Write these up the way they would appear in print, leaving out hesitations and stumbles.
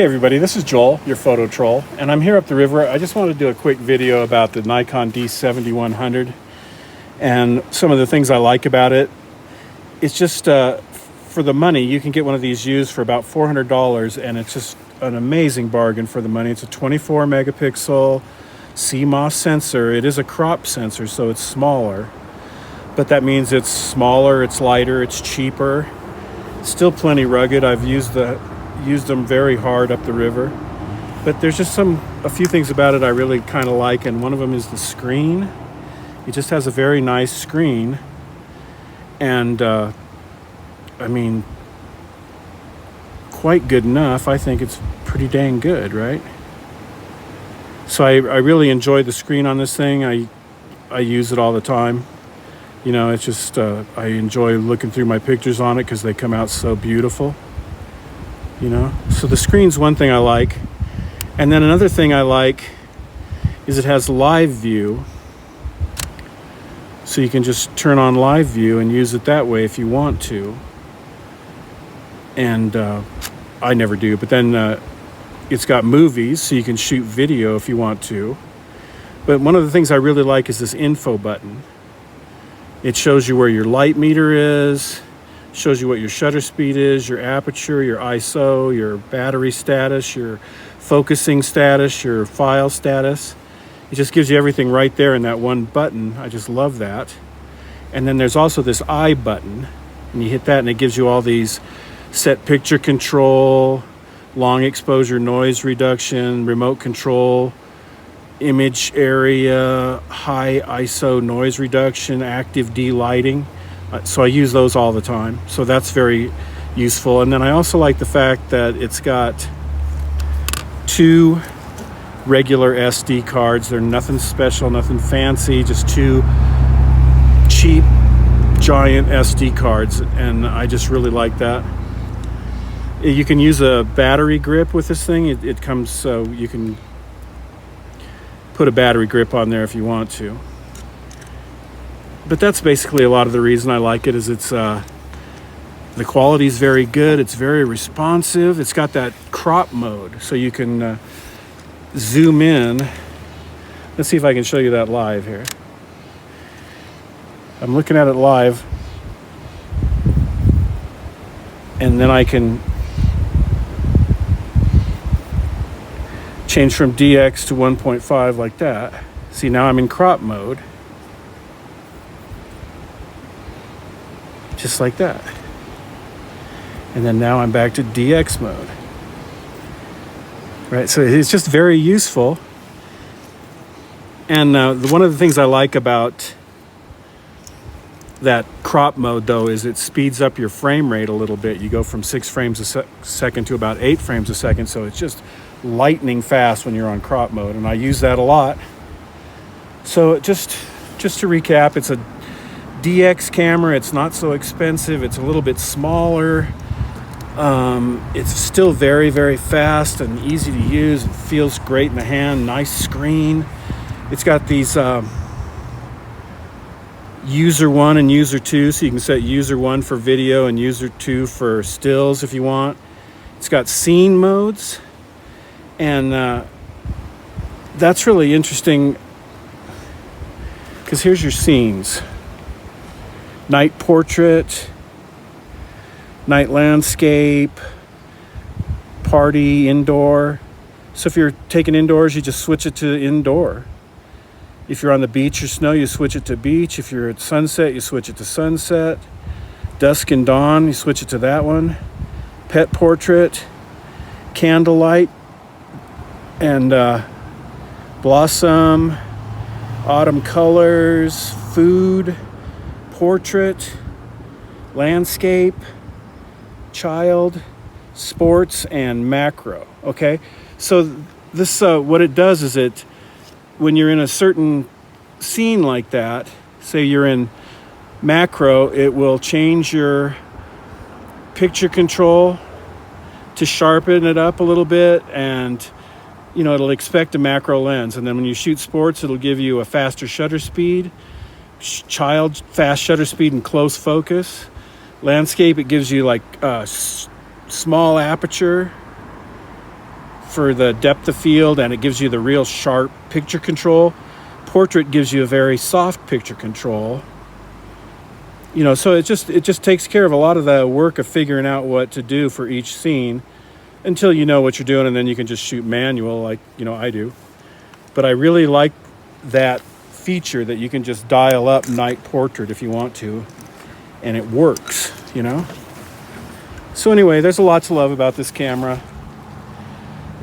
Hey everybody, this is Joel, your photo troll, and I'm here up the river. I just wanted to do a quick video about the Nikon D7100 and some of the things I like about it. It's just, for the money, you can get one of these used for about $400, and it's just an amazing bargain for the money. It's a 24 megapixel CMOS sensor. It is a crop sensor, so it's smaller, but that means it's smaller, it's lighter, it's cheaper. It's still plenty rugged. I've used them very hard up the river, but there's just a few things about it I really kind of like, and one of them is the screen. It just has a very nice screen, and I mean, quite good enough. I think it's pretty dang good, right? So I really enjoy the screen on this thing. I use it all the time. You know, it's just I enjoy looking through my pictures on it because they come out so beautiful. You know, so the screen's one thing I like, and then another thing I like is it has live view, so you can just turn on live view and use it that way if you want to. And I never do, but then it's got movies, so you can shoot video if you want to. But one of the things I really like is this info button. It shows you where your light meter is, shows you what your shutter speed is, your aperture, your ISO, your battery status, your focusing status, your file status. It just gives you everything right there in that one button. I just love that. And then there's also this I button, and you hit that and it gives you all these set picture control, long exposure noise reduction, remote control, image area, high ISO noise reduction, active de-lighting. So I use those all the time. So that's very useful. And then I also like the fact that it's got two regular SD cards. They're nothing special, nothing fancy, just two cheap, giant SD cards. And I just really like that. You can use a battery grip with this thing. It comes so you can put a battery grip on there if you want to. But that's basically a lot of the reason I like it. Is it's the quality is very good. It's very responsive. It's got that crop mode, so you can zoom in. Let's see if I can show you that live here. I'm looking at it live, and then I can change from DX to 1.5 like that. See, now I'm in crop mode. Just like that. And then now I'm back to DX mode. Right, so it's just very useful. And one of the things I like about that crop mode, though, is it speeds up your frame rate a little bit. You go from 6 frames a second to about 8 frames a second, so it's just lightning fast when you're on crop mode, and I use that a lot. So just to recap, it's a DX camera. It's not so expensive. It's a little bit smaller. It's still very, very fast and easy to use. It feels great in the hand. Nice screen. It's got these user 1 and user 2, so you can set user 1 for video and user 2 for stills if you want. It's got scene modes, and that's really interesting because here's your scenes. Night portrait, night landscape, party, indoor. So if you're taking indoors, you just switch it to indoor. If you're on the beach or snow, you switch it to beach. If you're at sunset, you switch it to sunset. Dusk and dawn, you switch it to that one. Pet portrait, candlelight, and blossom, autumn colors, food, portrait, landscape, child, sports, and macro. Okay, so this what it does is it, when you're in a certain scene like that, say you're in macro, it will change your picture control to sharpen it up a little bit, and you know, it'll expect a macro lens. And then when you shoot sports, it'll give you a faster shutter speed, child fast shutter speed and close focus. Landscape, it gives you like small aperture, for the depth of field, and it gives you the real sharp picture control. Portrait gives you a very soft picture control. You know, so it just takes care of a lot of the work of figuring out what to do for each scene until you know what you're doing, and then you can just shoot manual like, you know, I do. But I really like that feature that you can just dial up night portrait if you want to, and it works, you know. So anyway, there's a lot to love about this camera.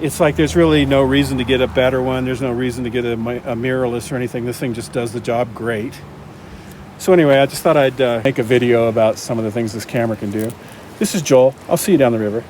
It's like there's really no reason to get a better one. There's no reason to get a mirrorless or anything. This thing just does the job great. So anyway, I just thought I'd make a video about some of the things this camera can do. This is Joel. I'll see you down the river.